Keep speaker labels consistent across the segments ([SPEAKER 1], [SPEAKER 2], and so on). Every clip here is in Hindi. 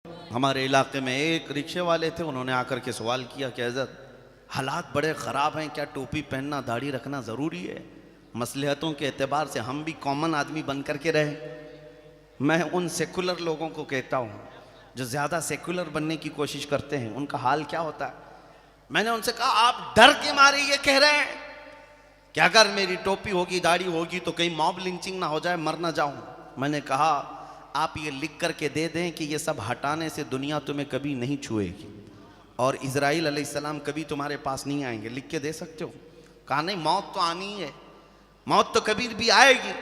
[SPEAKER 1] हमारे इलाके में एक रिक्शे वाले थे, उन्होंने आकर के सवाल किया कि हज़रत हालात बड़े ख़राब हैं, क्या टोपी पहनना दाढ़ी रखना ज़रूरी है? मसलहतों के एतबार से हम भी कॉमन आदमी बन कर के रहे। मैं उन सेकुलर लोगों को कहता हूँ जो ज़्यादा सेकुलर बनने की कोशिश करते हैं, उनका हाल क्या होता है। मैंने उनसे कहा आप डर के मारे ये कह रहे हैं कि अगर मेरी टोपी होगी दाढ़ी होगी तो कहीं मॉब लिंचिंग ना हो जाए, मर ना जाऊँ। मैंने कहा आप ये लिख करके दे दें कि ये सब हटाने से दुनिया तुम्हें कभी नहीं छुएगी और इज़राइल अलैहिस्सलाम कभी तुम्हारे पास नहीं आएंगे, लिख के दे सकते हो? कहा नहीं, मौत तो आनी ही है, मौत तो कभी भी आएगी।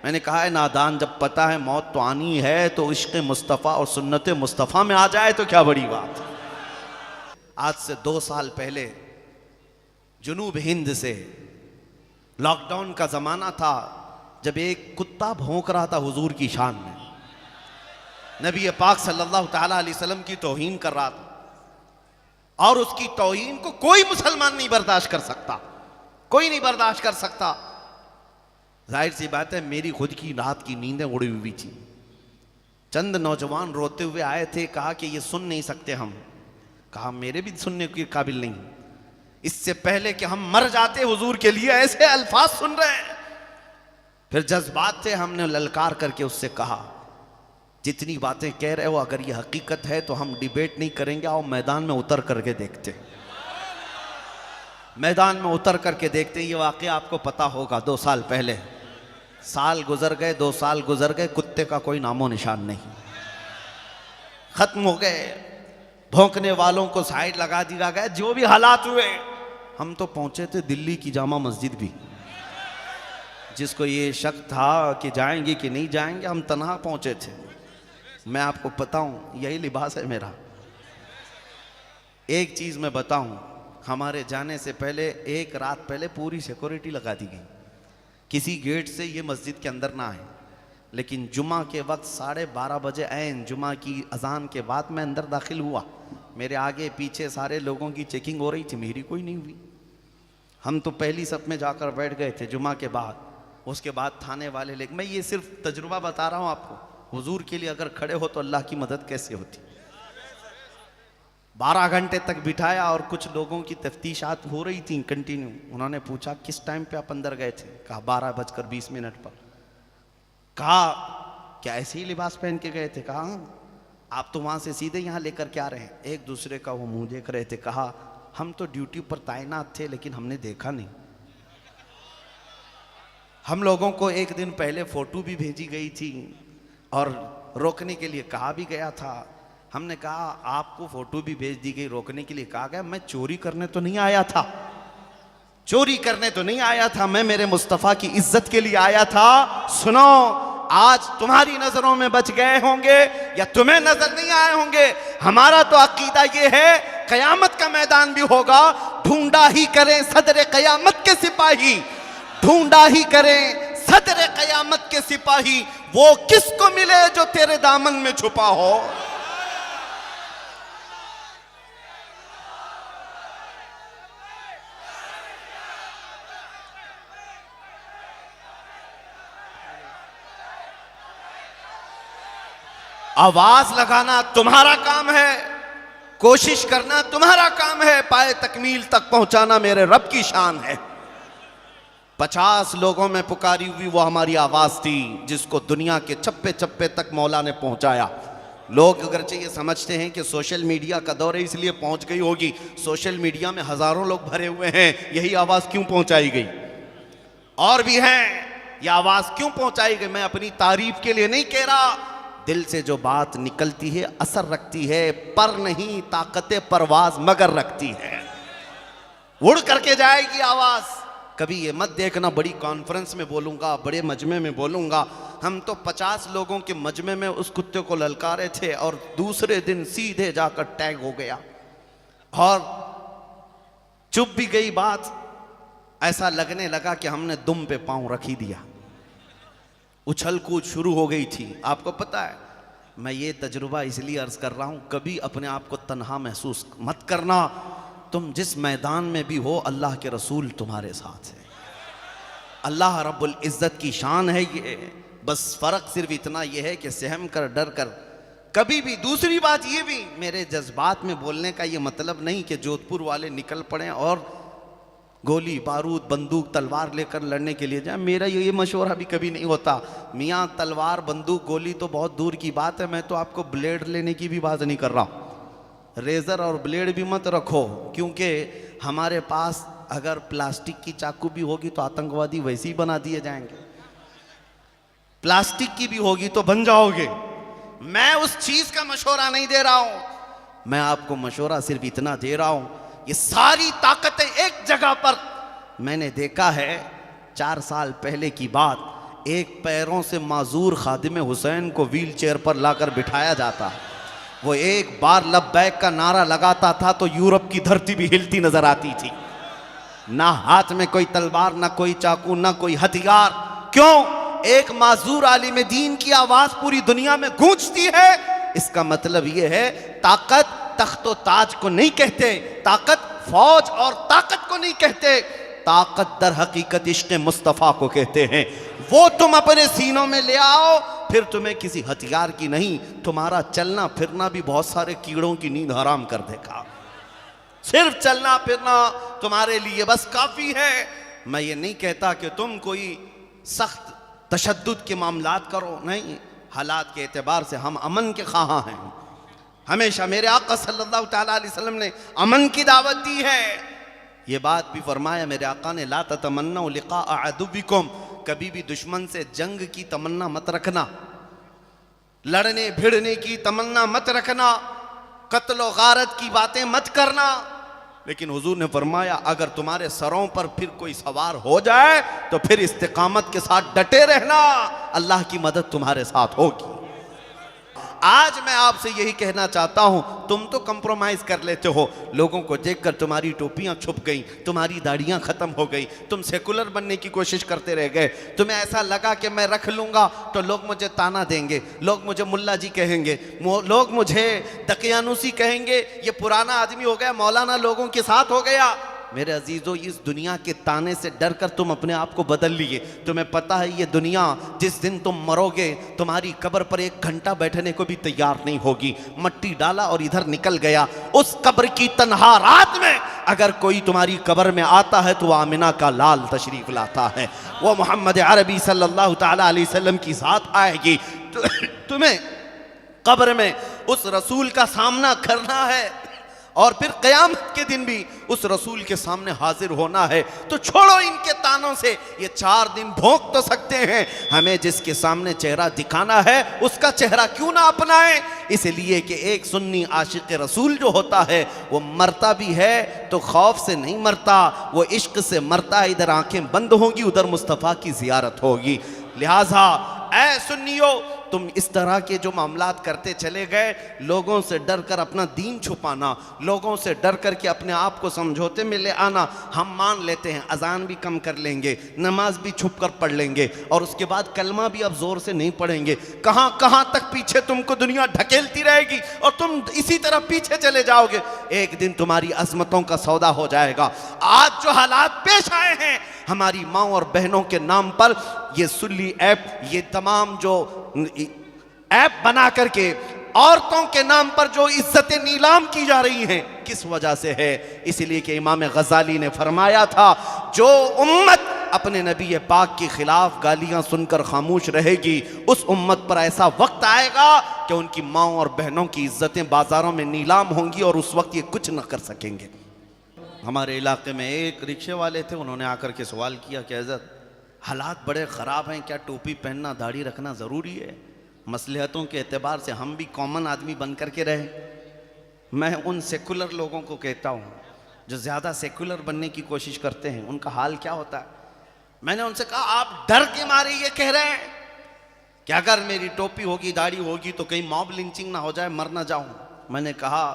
[SPEAKER 1] मैंने कहा है नादान, जब पता है मौत तो आनी है तो इश्क़ मुस्तफ़ा और सुन्नत मुस्तफ़ा में आ जाए तो क्या बड़ी बात। आज से 2 साल पहले जुनूब हिंद से लॉकडाउन का ज़माना था, जब एक कुत्ता भौंक रहा था हुजूर की शान में, नबी पाक सल्लल्लाहु ताला अलैहि वसल्लम की तौहीन कर रहा था और उसकी तौहीन को कोई मुसलमान नहीं बर्दाश्त कर सकता, कोई नहीं बर्दाश्त कर सकता। जाहिर सी बात है मेरी खुद की रात की नींदें उड़ी हुई थी। चंद नौजवान रोते हुए आए थे, कहा कि ये सुन नहीं सकते हम। कहा मेरे भी सुनने के काबिल नहीं, इससे पहले कि हम मर जाते हुजूर के लिए ऐसे अल्फाज सुन रहे हैं। फिर जज्बात थे, हमने ललकार करके उससे कहा जितनी बातें कह रहे हो अगर ये हकीकत है तो हम डिबेट नहीं करेंगे, आओ मैदान में उतर करके देखते, मैदान में उतर करके देखते। ये वाकया आपको पता होगा 2 साल पहले, साल गुजर गए, 2 साल गुजर गए, कुत्ते का कोई नामो निशान नहीं, खत्म हो गए। भौंकने वालों को साइड लगा दिया गया। जो भी हालात हुए, हम तो पहुंचे थे दिल्ली की जामा मस्जिद भी, जिसको ये शक था कि जाएंगे कि नहीं जाएंगे, हम तन्हा पहुंचे थे। मैं आपको बताऊं, यही लिबास है मेरा। एक चीज़ मैं बताऊं, हमारे जाने से पहले एक रात पहले पूरी सिक्योरिटी लगा दी गई, किसी गेट से ये मस्जिद के अंदर ना आए। लेकिन जुमा के वक्त 12:30 बजे ऐन जुमा की अजान के बाद मैं अंदर दाखिल हुआ। मेरे आगे पीछे सारे लोगों की चेकिंग हो रही थी, मेरी कोई नहीं हुई। हम तो पहली सफ में जाकर बैठ गए थे जुमा के बाद। उसके बाद थाने वाले लेकिन मैं ये सिर्फ तजुर्बा बता रहा हूँ आपको, हुजूर के लिए अगर खड़े हो तो अल्लाह की मदद कैसे होती। 12 घंटे तक बिठाया और कुछ लोगों की तफ्तीशात हो रही थी कंटिन्यू। उन्होंने पूछा किस टाइम पे आप अंदर गए थे? कहा 12:20 पर। कहा क्या ऐसे ही लिबास पहन के गए थे? कहा आप तो वहां से सीधे यहाँ लेकर के आ रहे हैं। एक दूसरे का वो मुंह देख रहे थे। कहा हम तो ड्यूटी पर तैनात थे लेकिन हमने देखा नहीं। हम लोगों को एक दिन पहले फोटो भी भेजी गई थी और रोकने के लिए कहा भी गया था। हमने कहा आपको फोटो भी भेज दी गई, रोकने के लिए कहा गया। मैं चोरी करने तो नहीं आया था, चोरी करने तो नहीं आया था, मैं मेरे मुस्तफ़ा की इज्जत के लिए आया था। सुनो, आज तुम्हारी नजरों में बच गए होंगे या तुम्हें नजर नहीं आए होंगे, हमारा तो अकीदा ये है कयामत का मैदान भी होगा, ढूंढा ही करें सदर कयामत के सिपाही, ढूंढा ही करें सदर कयामत के सिपाही, वो किसको मिले जो तेरे दामन में छुपा हो। आवाज लगाना तुम्हारा काम है, कोशिश करना तुम्हारा काम है, पाए तकमील तक पहुंचाना मेरे रब की शान है। 50 लोगों में पुकारी हुई वो हमारी आवाज थी जिसको दुनिया के चप्पे चप्पे तक मौला ने पहुंचाया। लोग अगरचे ये समझते हैं कि सोशल मीडिया का दौर है इसलिए पहुंच गई होगी, सोशल मीडिया में हजारों लोग भरे हुए हैं, यही आवाज क्यों पहुंचाई गई? और भी हैं, ये आवाज क्यों पहुंचाई गई? मैं अपनी तारीफ के लिए नहीं कह रहा, दिल से जो बात निकलती है असर रखती है, पर नहीं ताकत परवाज मगर रखती है, उड़ करके जाएगी आवाज। कभी ये मत देखना बड़ी कॉन्फ्रेंस में बोलूंगा, बड़े मजमे में बोलूंगा। हम तो 50 लोगों के मजमे में उस कुत्ते को ललकारे थे और दूसरे दिन सीधे जाकर टैग हो गया और चुप भी गई बात। ऐसा लगने लगा कि हमने दुम पे पांव रख ही दिया, उछल कूद शुरू हो गई थी। आपको पता है, मैं ये तजुर्बा इसलिए अर्ज कर रहा हूं, कभी अपने आप को तन्हा महसूस मत करना। तुम जिस मैदान में भी हो अल्लाह के रसूल तुम्हारे साथ है, अल्लाह रब्बुल इज़्ज़त की शान है ये। बस फ़र्क सिर्फ इतना यह है कि सहम कर डर कर कभी भी। दूसरी बात ये भी, मेरे जज्बात में बोलने का ये मतलब नहीं कि जोधपुर वाले निकल पड़े और गोली बारूद बंदूक तलवार लेकर लड़ने के लिए जाए। मेरा ये मशवरा भी कभी नहीं होता। मियाँ तलवार बंदूक गोली तो बहुत दूर की बात है, मैं तो आपको ब्लेड लेने की भी बात नहीं कर रहा। रेजर और ब्लेड भी मत रखो, क्योंकि हमारे पास अगर प्लास्टिक की चाकू भी होगी तो आतंकवादी वैसे ही बना दिए जाएंगे। प्लास्टिक की भी होगी तो बन जाओगे। मैं उस चीज का मशवरा नहीं दे रहा हूं, मैं आपको मशवरा सिर्फ इतना दे रहा हूं, ये सारी ताकतें एक जगह पर। मैंने देखा है 4 साल पहले की बात, एक पैरों से माजूर खादिम हुसैन को व्हील चेयर पर लाकर बिठाया जाता। वो एक बार लब्बैक का नारा लगाता था तो यूरोप की धरती भी हिलती नजर आती थी। ना हाथ में कोई तलवार, ना कोई चाकू, ना कोई हथियार। क्यों? एक माजूर आलिम दीन की आवाज पूरी दुनिया में गूंजती है। इसका मतलब यह है ताकत तख्तो ताज को नहीं कहते, ताकत फौज और ताकत को नहीं कहते, ताकत दर हकीकत इश्क़ मुस्तफ़ा को कहते हैं। वो तुम अपने सीनों में ले आओ, फिर तुम्हें किसी हथियार की नहीं, तुम्हारा चलना फिरना भी बहुत सारे कीड़ों की नींद हराम कर देगा। सिर्फ चलना फिरना तुम्हारे लिए बस काफी है। मैं ये नहीं कहता कि तुम कोई सख्त तशद्दुद के मामलात करो, नहीं। हालात के एतबार से हम अमन के ख़्वाह हैं। हमेशा मेरे आका सल्लल्लाहु तआला अलैहि वसल्लम ने अमन की दावत दी है। ये बात भी फरमाया मेरे आका ने, ला ततमन्नौ लिक़ा अदुव्विकुम, कभी भी दुश्मन से जंग की तमन्ना मत रखना, लड़ने भिड़ने की तमन्ना मत रखना, कत्ल गारत की बातें मत करना। लेकिन हुजूर ने फरमाया अगर तुम्हारे सरों पर फिर कोई सवार हो जाए तो फिर इस्तिकामत के साथ डटे रहना, अल्लाह की मदद तुम्हारे साथ होगी। आज मैं आपसे यही कहना चाहता हूं, तुम तो कंप्रोमाइज कर लेते हो। लोगों को देखकर तुम्हारी टोपियां छुप गई, तुम्हारी दाढ़ियां खत्म हो गई, तुम सेकुलर बनने की कोशिश करते रह गए। तुम्हें ऐसा लगा कि मैं रख लूंगा तो लोग मुझे ताना देंगे, लोग मुझे मुल्ला जी कहेंगे, लोग मुझे दकियानुसी कहेंगे, ये पुराना आदमी हो गया, मौलाना लोगों के साथ हो गया। मेरे अजीजों, इस दुनिया के ताने से डर कर तुम अपने आप को बदल लिए। तुम्हें पता है ये दुनिया जिस दिन तुम मरोगे तुम्हारी कब्र पर 1 घंटा बैठने को भी तैयार नहीं होगी। मट्टी डाला और इधर निकल गया। उस कब्र की तन्हा रात में अगर कोई तुम्हारी कब्र में आता है तो वह आमिना का लाल तशरीफ लाता है, वो मोहम्मद अरबी सल्लल्लाहु तआला अलैहि वसल्लम की साथ आएगी। तुम्हें कब्र में उस रसूल का सामना करना है और फिर क़यामत के दिन भी उस रसूल के सामने हाजिर होना है। तो छोड़ो इनके तानों से, ये 4 दिन भोंक तो सकते हैं, हमें जिसके सामने चेहरा दिखाना है उसका चेहरा क्यों ना अपनाएं। इसलिए कि एक सुन्नी आशिक रसूल जो होता है वो मरता भी है तो खौफ से नहीं मरता, वो इश्क से मरता है। इधर आंखें बंद होंगी, उधर मुस्तफ़ा की ज़ियारत होगी। लिहाजा ऐ सुन्नियों, तुम इस तरह के जो मामलात करते चले गए, लोगों से डर कर अपना दीन छुपाना, लोगों से डर कर के अपने आप को समझौते में ले आना। हम मान लेते हैं अजान भी कम कर लेंगे, नमाज भी छुप कर पढ़ लेंगे और उसके बाद कलमा भी अब जोर से नहीं पढ़ेंगे। कहाँ कहाँ तक पीछे तुमको दुनिया ढकेलती रहेगी और तुम इसी तरह पीछे चले जाओगे। एक दिन तुम्हारी अजमतों का सौदा हो जाएगा। आज जो हालात पेश आए हैं हमारी माँ और बहनों के नाम पर, ये सुल्ली ऐप, ये तमाम जो ऐप बना करके औरतों के नाम पर जो इज्जतें नीलाम की जा रही हैं, किस वजह से है? इसलिए कि इमाम गजाली ने फरमाया था जो उम्मत अपने नबी पाक के खिलाफ गालियां सुनकर खामोश रहेगी, उस उम्मत पर ऐसा वक्त आएगा कि उनकी माँ और बहनों की इज्जतें बाजारों में नीलाम होंगी और उस वक्त ये कुछ न कर सकेंगे। हमारे इलाके में एक रिक्शे वाले थे, उन्होंने आकर के सवाल किया कि हज़रत हालात बड़े ख़राब हैं, क्या टोपी पहनना दाढ़ी रखना ज़रूरी है? मसलहतों के एतबार से हम भी कॉमन आदमी बन कर के रहे। मैं उन सेकुलर लोगों को कहता हूँ जो ज़्यादा सेकुलर बनने की कोशिश करते हैं, उनका हाल क्या होता है। मैंने उनसे कहा आप डर के मारे ये कह रहे हैं कि अगर मेरी टोपी होगी दाढ़ी होगी तो कहीं मॉब लिंचिंग ना हो जाए, मर ना जाऊँ। मैंने कहा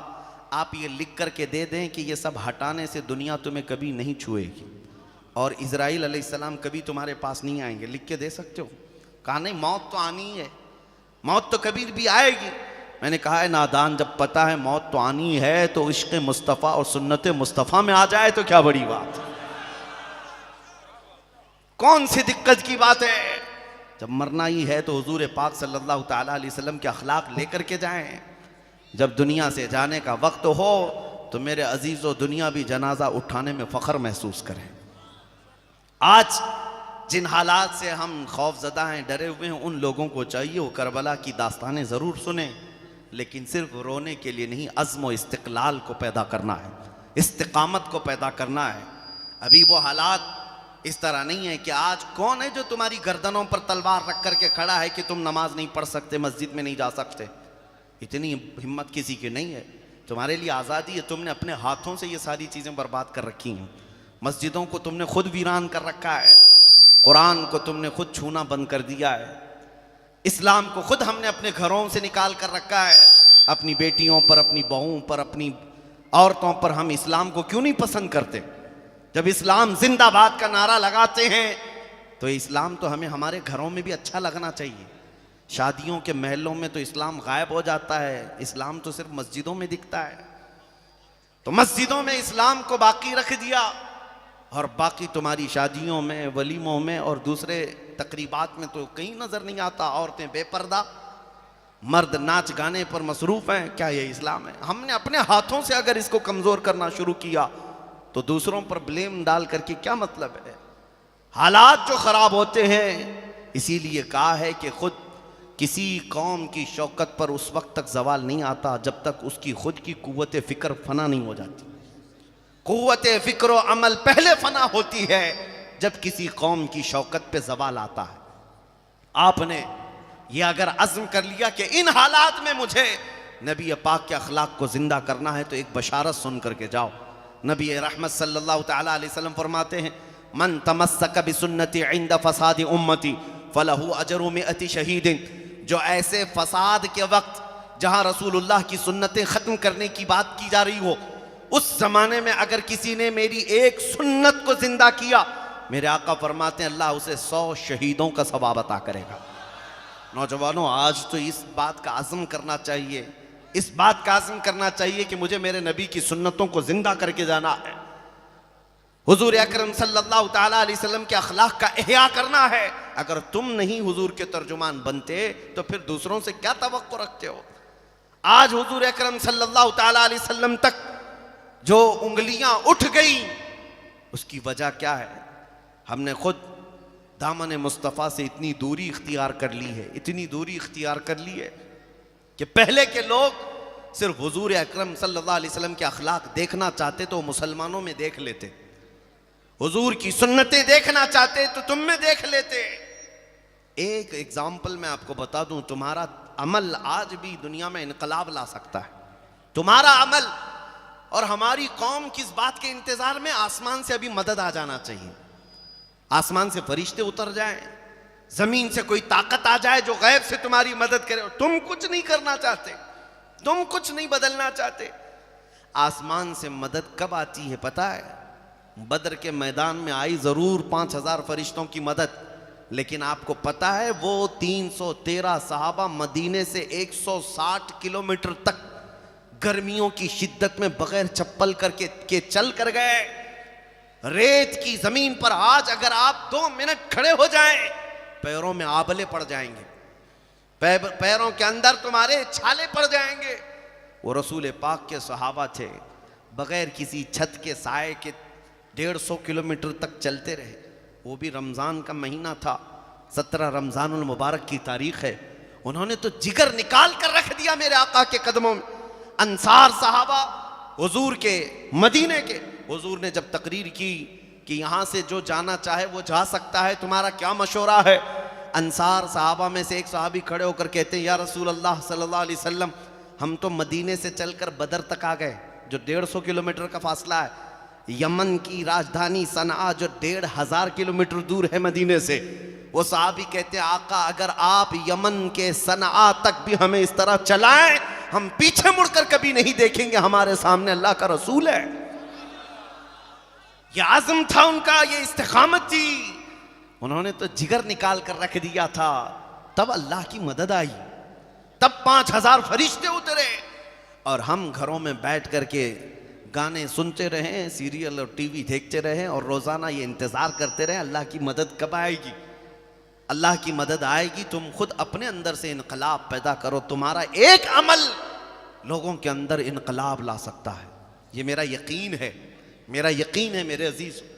[SPEAKER 1] आप ये लिख कर के दे दें कि ये सब हटाने से दुनिया तुम्हें कभी नहीं छुएगी और इज़राइल अलैहिस्सलाम कभी तुम्हारे पास नहीं आएंगे, लिख के दे सकते हो? कहा नहीं, मौत तो आनी ही है, मौत तो कभी भी आएगी। मैंने कहा है नादान, जब पता है मौत तो आनी है तो इश्क़ मुस्तफ़ा और सुन्नत मुस्तफ़ा में आ जाए तो क्या बड़ी बात, कौन सी दिक्कत की बात है। जब मरना ही है तो हुजूर पाक सल्लल्लाहु ताला अलैहि वसल्लम के अखलाक लेकर के जाएं। जब दुनिया से जाने का वक्त हो तो मेरे अजीज़ों दुनिया भी जनाजा उठाने में फ़ख्र महसूस करें। आज जिन हालात से हम खौफजदा हैं, डरे हुए हैं, उन लोगों को चाहिए वो करबला की दास्तानें ज़रूर सुने, लेकिन सिर्फ रोने के लिए नहीं, अज़्म व इस्तिक़लाल को पैदा करना है, इस्तिक़ामत को पैदा करना है। अभी वो हालात इस तरह नहीं है कि आज कौन है जो तुम्हारी गर्दनों पर तलवार रख करके खड़ा है कि तुम नमाज नहीं पढ़ सकते, मस्जिद में नहीं जा सकते। इतनी हिम्मत किसी की नहीं है। तुम्हारे लिए आज़ादी है, तुमने अपने हाथों से ये सारी चीज़ें बर्बाद कर रखी हैं। मस्जिदों को तुमने खुद वीरान कर रखा है, कुरान को तुमने खुद छूना बंद कर दिया है, इस्लाम को खुद हमने अपने घरों से निकाल कर रखा है। अपनी बेटियों पर, अपनी बहुओं पर, अपनी औरतों पर हम इस्लाम को क्यों नहीं पसंद करते? जब इस्लाम जिंदाबाद का नारा लगाते हैं तो इस्लाम तो हमें हमारे घरों में भी अच्छा लगना चाहिए। शादियों के महलों में तो इस्लाम गायब हो जाता है, इस्लाम तो सिर्फ मस्जिदों में दिखता है। तो मस्जिदों में इस्लाम को बाकी रख दिया और बाकी तुम्हारी शादियों में, वलीमों में और दूसरे तकरीबात में तो कहीं नजर नहीं आता। औरतें बेपर्दा, मर्द नाच गाने पर मसरूफ हैं। क्या ये इस्लाम है? हमने अपने हाथों से अगर इसको कमजोर करना शुरू किया तो दूसरों पर ब्लेम डाल करके क्या मतलब है? हालात जो खराब होते हैं, इसीलिए कहा है कि खुद किसी कौम की शौकत पर उस वक्त तक जवाल नहीं आता जब तक उसकी खुद की कुव्वत फिक्र फना नहीं हो जाती। कुव्वत फिक्र और अमल पहले फना होती है जब किसी कौम की शौकत पे जवाल आता है। आपने ये अगर अज़्म कर लिया कि इन हालात में मुझे नबी पाक के अखलाक को जिंदा करना है, तो एक बशारत सुन करके जाओ। नबी रहमत सल्लल्लाहु ताला अलैहि वसल्लम फरमाते हैं, मन तमस्सक बिसुन्नती इंद फसाद उम्मती फलहु अजरु मिअति शहीदिन। जो ऐसे फसाद के वक्त जहां रसूलुल्लाह की सुन्नतें ख़त्म करने की बात की जा रही हो, उस ज़माने में अगर किसी ने मेरी एक सुन्नत को जिंदा किया, मेरे आका फरमाते हैं अल्लाह उसे 100 शहीदों का सवाब अता करेगा। नौजवानों, आज तो इस बात का आज़म करना चाहिए, इस बात का आज़म करना चाहिए कि मुझे मेरे नबी की सुन्नतों को जिंदा करके जाना है। हुजूर अकरम सल्लल्लाहु ताला अलैहि वसल्लम के अखलाक का इह्या करना है। अगर तुम नहीं हुजूर के तर्जुमान बनते तो फिर दूसरों से क्या तवक्को रखते हो? आज हुजूर अकरम सल्लल्लाहु ताला अलैहि वसल्लम तक जो उंगलियां उठ गई, उसकी वजह क्या है? हमने खुद दामन मुस्तफ़ा से इतनी दूरी इख्तियार कर ली है, इतनी दूरी इख्तियार कर ली है कि पहले के लोग सिर्फ हुजूर अकरम सल्लल्लाहु अलैहि वसल्लम के अखलाक देखना चाहते तो मुसलमानों में देख लेते, हुजूर की सुन्नतें देखना चाहते तो तुम में देख लेते। एक एग्जाम्पल मैं आपको बता दूं, तुम्हारा अमल आज भी दुनिया में इनकलाब ला सकता है। तुम्हारा अमल, और हमारी कौम किस बात के इंतजार में? आसमान से अभी मदद आ जाना चाहिए, आसमान से फरिश्ते उतर जाएं, जमीन से कोई ताकत आ जाए जो गैब से तुम्हारी मदद करे। तुम कुछ नहीं करना चाहते, तुम कुछ नहीं बदलना चाहते। आसमान से मदद कब आती है पता है? बदर के मैदान में आई जरूर 5000 फरिश्तों की मदद, लेकिन आपको पता है वो 313 सहाबा मदीने से 160 किलोमीटर तक गर्मियों की शिद्दत में बगैर चप्पल करके चल कर गए। रेत की जमीन पर आज अगर आप 2 मिनट खड़े हो जाएं, पैरों में आबले पड़ जाएंगे, पैरों के अंदर तुम्हारे छाले पड़ जाएंगे। वो रसूल पाक के सहाबा थे, बगैर किसी छत के साए के 150 किलोमीटर तक चलते रहे। वो भी रमज़ान का महीना था, 17 रमज़ानुल मुबारक की तारीख है। उन्होंने तो जिगर निकाल कर रख दिया मेरे आका के कदमों में। अंसार सहाबा हुजूर के, मदीने के, हुजूर ने जब तकरीर की कि यहाँ से जो जाना चाहे वो जा सकता है, तुम्हारा क्या मशवरा है? अंसार सहाबा में से एक सहाबी खड़े होकर कहते हैं, या रसूल अल्लाह सल्लल्लाहु अलैहि वसल्लम, हम तो मदीने से चलकर बदर तक आ गए, जो 150 किलोमीटर का फासला है। यमन की राजधानी सनआ जो 1500 किलोमीटर दूर है मदीने से। वो सहाबी कहते हैं, आका अगर आप यमन के सनआ तक भी हमें इस तरह चलाएं, हम पीछे मुड़कर कभी नहीं देखेंगे, हमारे सामने अल्लाह का रसूल है। ये आज़म था उनका, ये इस्तिकामत थी। उन्होंने तो जिगर निकाल कर रख दिया था, तब अल्लाह की मदद आई, तब 5000 फरिश्ते उतरे। और हम घरों में बैठ करके गाने सुनते रहें, सीरियल और टीवी देखते रहें और रोजाना ये इंतजार करते रहें अल्लाह की मदद कब आएगी। अल्लाह की मदद आएगी, तुम खुद अपने अंदर से इनकलाब पैदा करो, तुम्हारा एक अमल लोगों के अंदर इनकलाब ला सकता है। ये मेरा यकीन है, मेरा यकीन है मेरे अजीज।